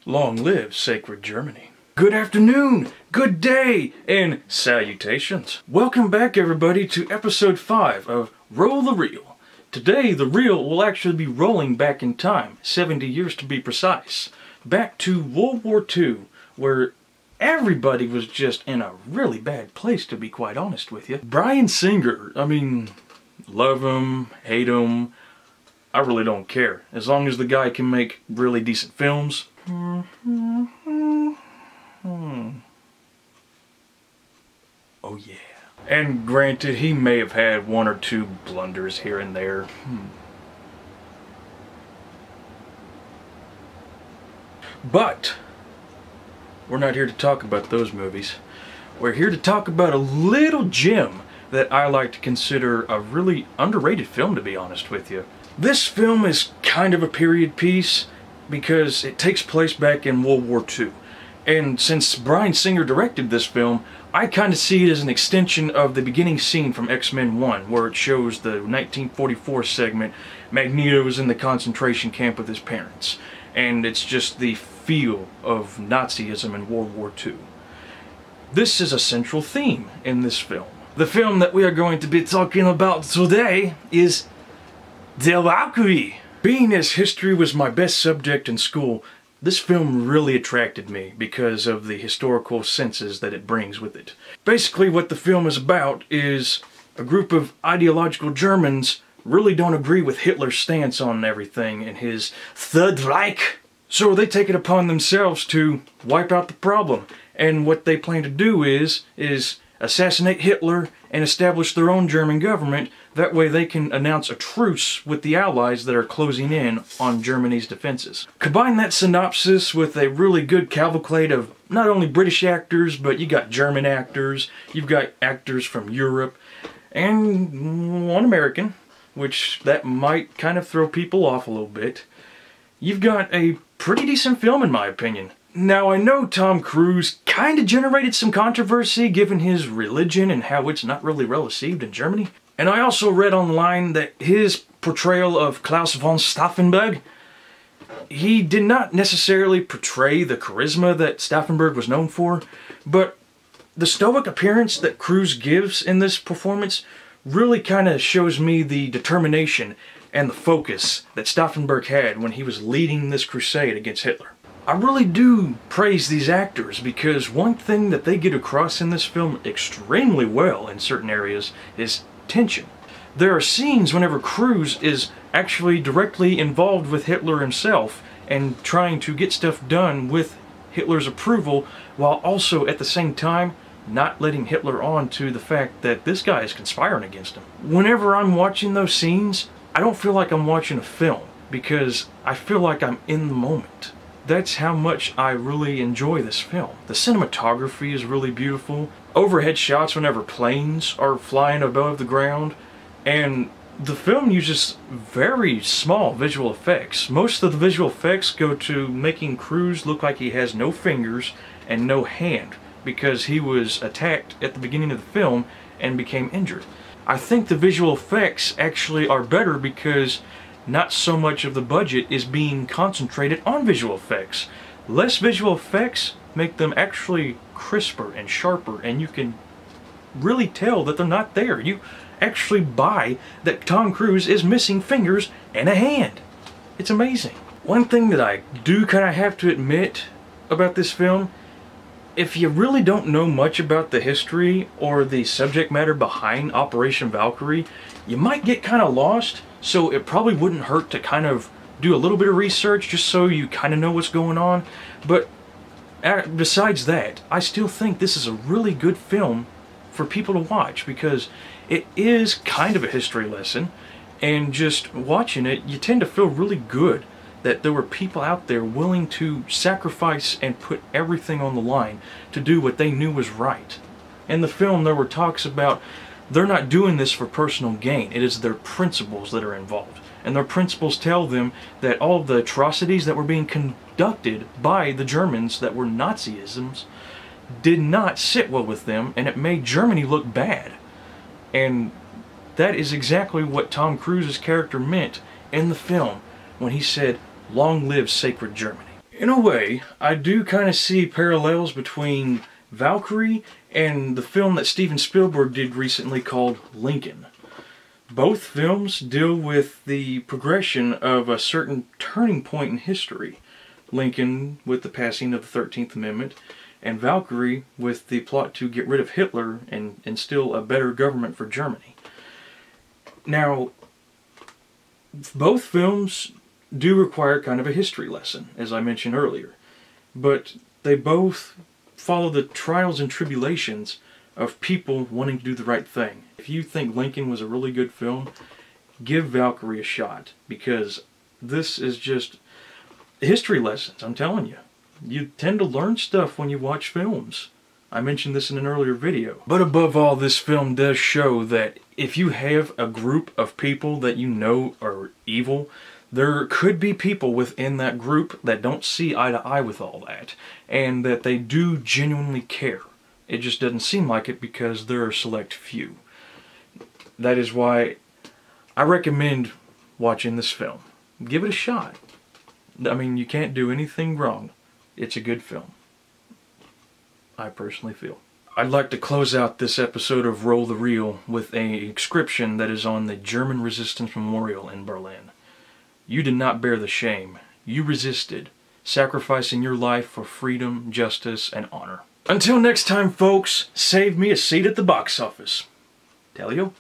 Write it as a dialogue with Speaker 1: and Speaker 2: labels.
Speaker 1: Long live sacred Germany. Good afternoon, good day, and salutations. Welcome back everybody to episode 5 of Roll the Reel. Today the reel will actually be rolling back in time, 70 years to be precise. Back to World War II, where everybody was just in a really bad place, to be quite honest with you. Bryan Singer, I mean, love him, hate him, I really don't care. As long as the guy can make really decent films. Oh yeah. And granted, he may have had one or two blunders here and there. But we're not here to talk about those movies. We're here to talk about a little gem that I like to consider a really underrated film, to be honest with you. This film is kind of a period piece because it takes place back in World War II. And since Bryan Singer directed this film, I kind of see it as an extension of the beginning scene from X-Men 1, where it shows the 1944 segment, Magneto's in the concentration camp with his parents. And it's just the feel of Nazism in World War II. This is a central theme in this film. The film that we are going to be talking about today is the Valkyrie. Being as history was my best subject in school, this film really attracted me because of the historical senses that it brings with it. Basically what the film is about is a group of ideological Germans really don't agree with Hitler's stance on everything and his Third Reich. So they take it upon themselves to wipe out the problem. And what they plan to do is assassinate Hitler and establish their own German government. That way they can announce a truce with the Allies that are closing in on Germany's defenses. Combine that synopsis with a really good cavalcade of not only British actors, but you got German actors, you've got actors from Europe, and one American, which that might kind of throw people off a little bit. You've got a pretty decent film in my opinion. Now I know Tom Cruise kind of generated some controversy given his religion and how it's not really well received in Germany. And I also read online that his portrayal of Klaus von Stauffenberg, he did not necessarily portray the charisma that Stauffenberg was known for, but the stoic appearance that Cruise gives in this performance really kind of shows me the determination and the focus that Stauffenberg had when he was leading this crusade against Hitler. I really do praise these actors because one thing that they get across in this film extremely well in certain areas is tension. There are scenes whenever Cruise is actually directly involved with Hitler himself and trying to get stuff done with Hitler's approval while also at the same time not letting Hitler on to the fact that this guy is conspiring against him. Whenever I'm watching those scenes, I don't feel like I'm watching a film because I feel like I'm in the moment. That's how much I really enjoy this film. The cinematography is really beautiful. Overhead shots whenever planes are flying above the ground. And the film uses very small visual effects. Most of the visual effects go to making Cruise look like he has no fingers and no hand because he was attacked at the beginning of the film and became injured. I think the visual effects actually are better because not so much of the budget is being concentrated on visual effects. Less visual effects make them actually crisper and sharper, and you can really tell that they're not there. You actually buy that Tom Cruise is missing fingers and a hand. It's amazing. One thing that I do kind of have to admit about this film, if you really don't know much about the history or the subject matter behind Operation Valkyrie, you might get kind of lost. So it probably wouldn't hurt to kind of do a little bit of research just so you kind of know what's going on. But besides that, I still think this is a really good film for people to watch because it is kind of a history lesson. And just watching it, you tend to feel really good that there were people out there willing to sacrifice and put everything on the line to do what they knew was right. In the film, there were talks about they're not doing this for personal gain. It is their principles that are involved. And their principles tell them that all of the atrocities that were being conducted by the Germans that were Nazisms did not sit well with them, and it made Germany look bad. And that is exactly what Tom Cruise's character meant in the film when he said, "Long live sacred Germany." In a way, I do kind of see parallels between Valkyrie and the film that Steven Spielberg did recently called Lincoln. Both films deal with the progression of a certain turning point in history. Lincoln with the passing of the 13th Amendment, and Valkyrie with the plot to get rid of Hitler and instill a better government for Germany. Now, both films do require kind of a history lesson, as I mentioned earlier, but they both follow the trials and tribulations of people wanting to do the right thing. If you think Lincoln was a really good film, give Valkyrie a shot, because this is just history lessons, I'm telling you. You tend to learn stuff when you watch films. I mentioned this in an earlier video. But above all, this film does show that if you have a group of people that you know are evil, there could be people within that group that don't see eye to eye with all that, and that they do genuinely care. It just doesn't seem like it because there are a select few. That is why I recommend watching this film. Give it a shot. I mean, you can't do anything wrong. It's a good film, I personally feel. I'd like to close out this episode of Roll the Reel with an inscription that is on the German Resistance Memorial in Berlin. You did not bear the shame. You resisted, sacrificing your life for freedom, justice, and honor. Until next time, folks, save me a seat at the box office. Tellyo.